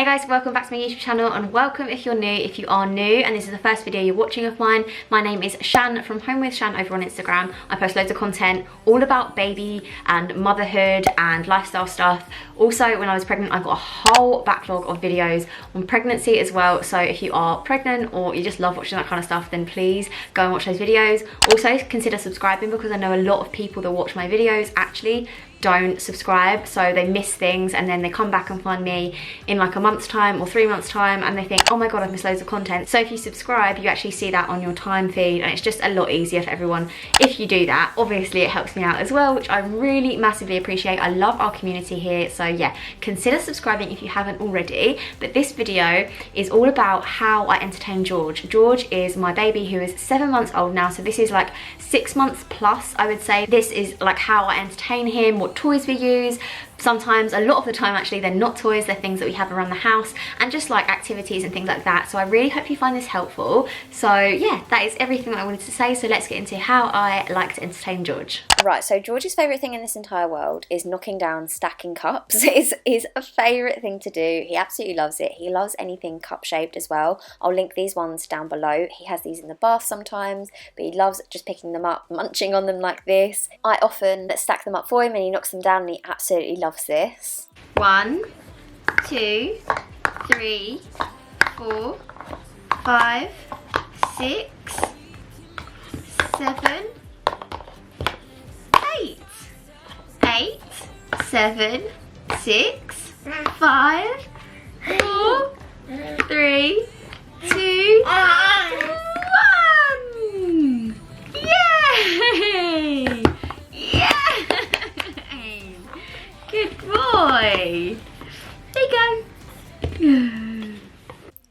Hey guys, welcome back to my YouTube channel, and welcome if you're new. If you are new and this is the first video you're watching of mine, my name is Shan from HomeWithShan over on Instagram. I post loads of content all about baby and motherhood and lifestyle stuff. Also, when I was pregnant, I got a whole backlog of videos on pregnancy as well. So if you are pregnant or you just love watching that kind of stuff, then please go and watch those videos. Also, consider subscribing, because I know a lot of people that watch my videos actually don't subscribe, so they miss things and then they come back and find me in like a month's time or 3 months time and they think, oh my god, I've missed loads of content. So if you subscribe, you actually see that on your time feed, and it's just a lot easier for everyone if you do that. Obviously it helps me out as well, which I really massively appreciate. I love our community here, so yeah, consider subscribing if you haven't already. But this video is all about how I entertain George. George is my baby who is 7 months old now, so this is like 6 months plus, I would say. This is like how I entertain him, what toys we use. Sometimes, a lot of the time actually, they're not toys, they're things that we have around the house and just like activities and things like that. So I really hope you find this helpful. So yeah, that is everything that I wanted to say. So let's get into how I like to entertain George. Right, so George's favourite thing in this entire world is knocking down stacking cups. It's a favourite thing to do. He absolutely loves it. He loves anything cup shaped as well. I'll link these ones down below. He has these in the bath sometimes, but he loves just picking them up, munching on them like this. I often stack them up for him and he knocks them down and he absolutely loves this. 1, 2, 3, 4, 5, 6, 7, 8. 8, 7, 6, 5, 4, 3, 2, 1. Yay! Yay! Good boy. There you go.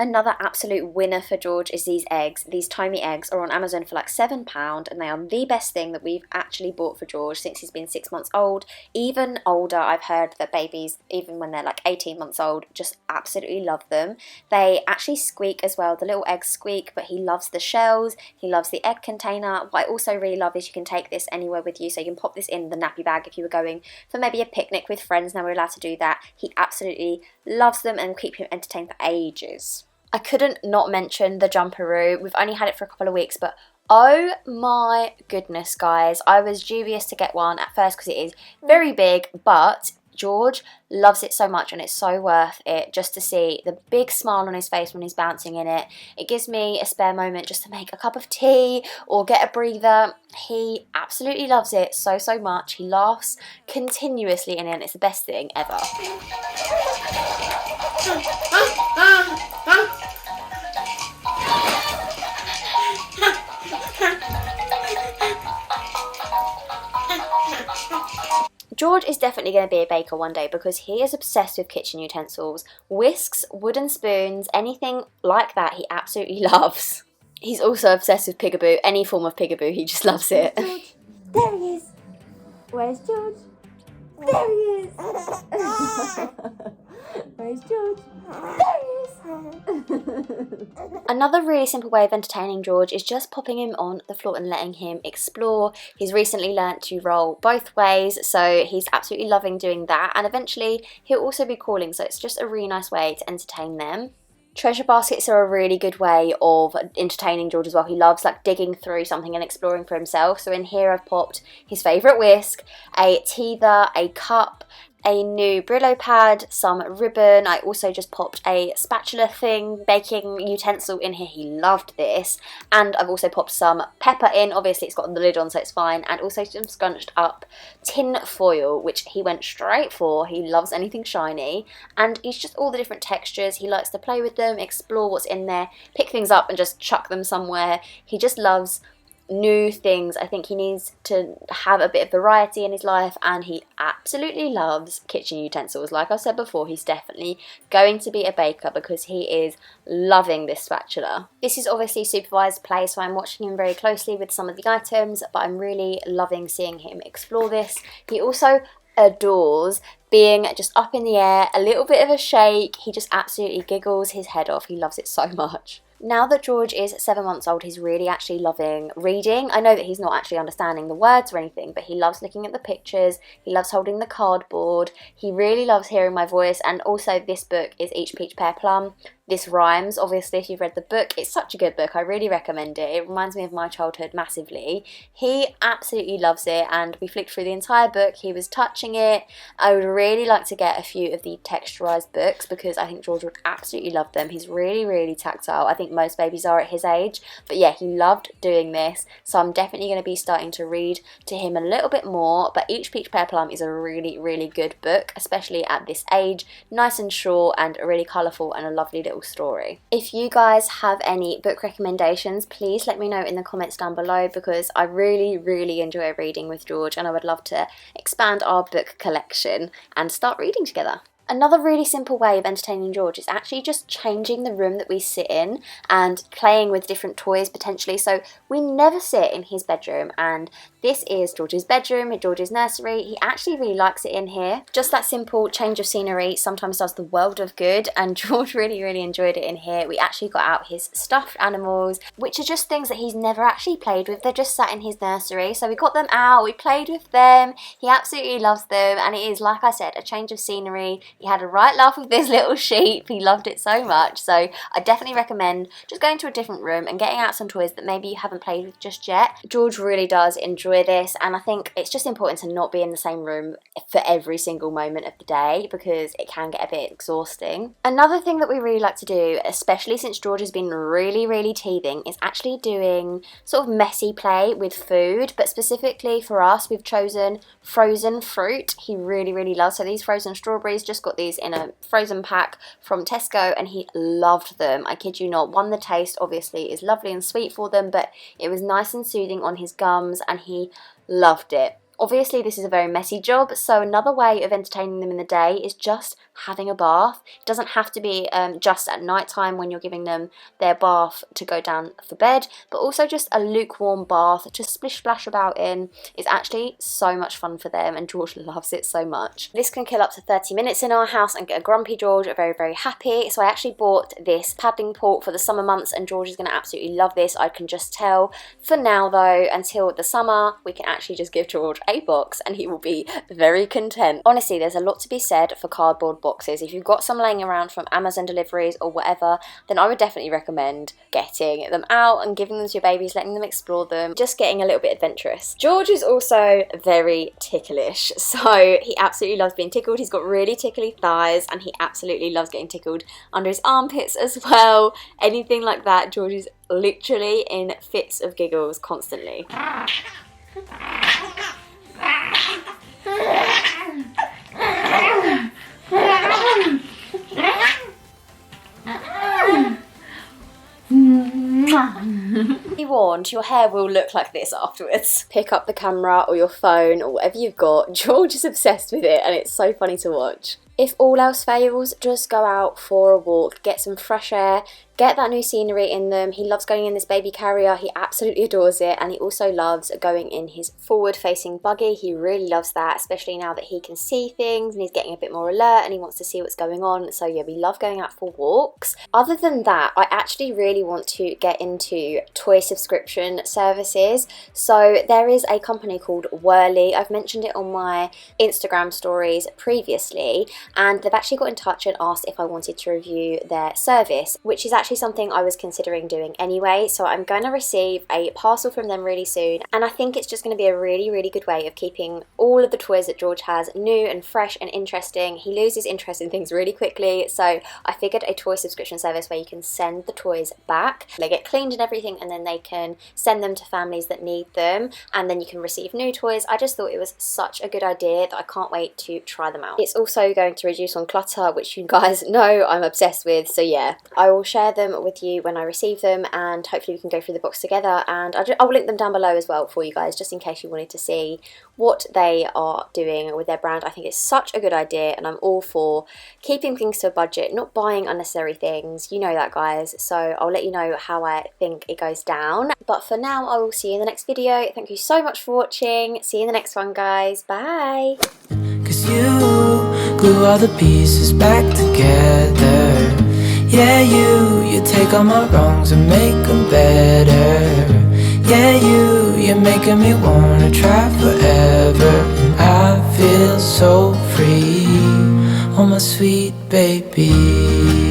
Another absolute winner for George is these eggs. These tiny eggs are on Amazon for like £7, and they are the best thing that we've actually bought for George since he's been 6 months old. Even older, I've heard that babies, even when they're like 18 months old, just absolutely love them. They actually squeak as well. The little eggs squeak, but he loves the shells. He loves the egg container. What I also really love is you can take this anywhere with you, so you can pop this in the nappy bag if you were going for maybe a picnic with friends. Now we're allowed to do that. He absolutely loves them and keep him entertained for ages. I couldn't not mention the jumperoo. We've only had it for a couple of weeks, but oh my goodness, guys. I was dubious to get one at first because it is very big, but George loves it so much and it's so worth it just to see the big smile on his face when he's bouncing in it. It gives me a spare moment just to make a cup of tea or get a breather. He absolutely loves it so much. He laughs continuously in it and it's the best thing ever. George is definitely going to be a baker one day because he is obsessed with kitchen utensils. Whisks, wooden spoons, anything like that he absolutely loves. He's also obsessed with peekaboo, any form of peekaboo, he just loves it. George, there he is. Where's George? There he is. Where's George? There he is. Another really simple way of entertaining George is just popping him on the floor and letting him explore. He's recently learnt to roll both ways, so he's absolutely loving doing that, and eventually he'll also be crawling, so it's just a really nice way to entertain them. Treasure baskets are a really good way of entertaining George as well. He loves like digging through something and exploring for himself. So in here I've popped his favourite whisk, a teether, a cup, a new Brillo pad, some ribbon. I also just popped a spatula thing, baking utensil in here. He loved this. And I've also popped some pepper in. Obviously it's got the lid on so it's fine. And also some scrunched up tin foil, which he went straight for. He loves anything shiny. And it's just all the different textures. He likes to play with them, explore what's in there, pick things up and just chuck them somewhere. He just loves new things. I think he needs to have a bit of variety in his life, and he absolutely loves kitchen utensils. Like I said before, he's definitely going to be a baker because he is loving this spatula. This is obviously supervised play, so I'm watching him very closely with some of the items, but I'm really loving seeing him explore this. He also adores being just up in the air, a little bit of a shake. He just absolutely giggles his head off. He loves it so much. Now that George is 7 months old, he's really actually loving reading. I know that he's not actually understanding the words or anything, but he loves looking at the pictures, he loves holding the cardboard, he really loves hearing my voice, and also this book is Each Peach Pear Plum. This rhymes, obviously, if you've read the book. It's such a good book, I really recommend it. It reminds me of my childhood massively. He absolutely loves it, and we flicked through the entire book. He was touching it. I would really like to get a few of the texturized books because I think George would absolutely love them. He's really, really tactile. I think most babies are at his age, but yeah, he loved doing this, so I'm definitely going to be starting to read to him a little bit more. But Each Peach Pear Plum is a really, really good book, especially at this age. Nice and short and really colourful and a lovely little story. If you guys have any book recommendations, please let me know in the comments down below, because I really, really enjoy reading with George and I would love to expand our book collection and start reading together. Another really simple way of entertaining George is actually just changing the room that we sit in and playing with different toys potentially. So we never sit in his bedroom, and this is George's bedroom, George's nursery. He actually really likes it in here. Just that simple change of scenery sometimes does the world of good, and George really, really enjoyed it in here. We actually got out his stuffed animals, which are just things that he's never actually played with. They're just sat in his nursery. So we got them out, we played with them. He absolutely loves them, and it is, like I said, a change of scenery. He had a right laugh with this little sheep. He loved it so much. So I definitely recommend just going to a different room and getting out some toys that maybe you haven't played with just yet. George really does enjoy this, and I think it's just important to not be in the same room for every single moment of the day because it can get a bit exhausting. Another thing that we really like to do, especially since George has been really, really teething, is actually doing sort of messy play with food, but specifically for us, we've chosen frozen fruit. He really, really loves. So these frozen strawberries, just got these in a frozen pack from Tesco, and he loved them. I kid you not. One, the taste obviously is lovely and sweet for them, but it was nice and soothing on his gums, and he loved it. Obviously, this is a very messy job, so another way of entertaining them in the day is just having a bath. It doesn't have to be just at night time when you're giving them their bath to go down for bed, but also just a lukewarm bath to splish splash about in is actually so much fun for them, and George loves it so much. This can kill up to 30 minutes in our house and get a grumpy George very, very happy. So I actually bought this paddling port for the summer months, and George is going to absolutely love this. I can just tell. For now though, until the summer, we can actually just give George a box and he will be very content. Honestly, there's a lot to be said for cardboard boxes. If you've got some laying around from Amazon deliveries or whatever, then I would definitely recommend getting them out and giving them to your babies, letting them explore them, just getting a little bit adventurous. George is also very ticklish, so he absolutely loves being tickled. He's got really tickly thighs, and he absolutely loves getting tickled under his armpits as well. Anything like that, George is literally in fits of giggles constantly. Be warned, your hair will look like this afterwards. Pick up the camera or your phone or whatever you've got. George is obsessed with it, and it's so funny to watch. If all else fails, just go out for a walk, get some fresh air, get that new scenery in them. He loves going in this baby carrier, he absolutely adores it, and he also loves going in his forward-facing buggy. He really loves that, especially now that he can see things and he's getting a bit more alert and he wants to see what's going on. So yeah, we love going out for walks. Other than that, I actually really want to get into toy subscription services. So there is a company called Whirly. I've mentioned it on my Instagram stories previously, and they've actually got in touch and asked if I wanted to review their service, which is actually something I was considering doing anyway. So I'm going to receive a parcel from them really soon, and I think it's just going to be a really, really good way of keeping all of the toys that George has new and fresh and interesting. He loses interest in things really quickly, so I figured a toy subscription service where you can send the toys back, they get cleaned and everything, and then they can send them to families that need them, and then you can receive new toys. I just thought it was such a good idea that I can't wait to try them out. It's also going to reduce on clutter, which you guys know I'm obsessed with, so yeah, I will share them with you when I receive them, and hopefully we can go through the box together, and I'll link them down below as well for you guys, just in case you wanted to see what they are doing with their brand. I think it's such a good idea, and I'm all for keeping things to a budget, not buying unnecessary things, you know that guys, so I'll let you know how I think it goes down. But for now, I will see you in the next video. Thank you so much for watching. See you in the next one, guys. Bye. 'Cause you glue all the pieces back together. Yeah, you you take all my wrongs and make them better. Yeah, you're making me wanna try forever. And I feel so free, oh my sweet baby.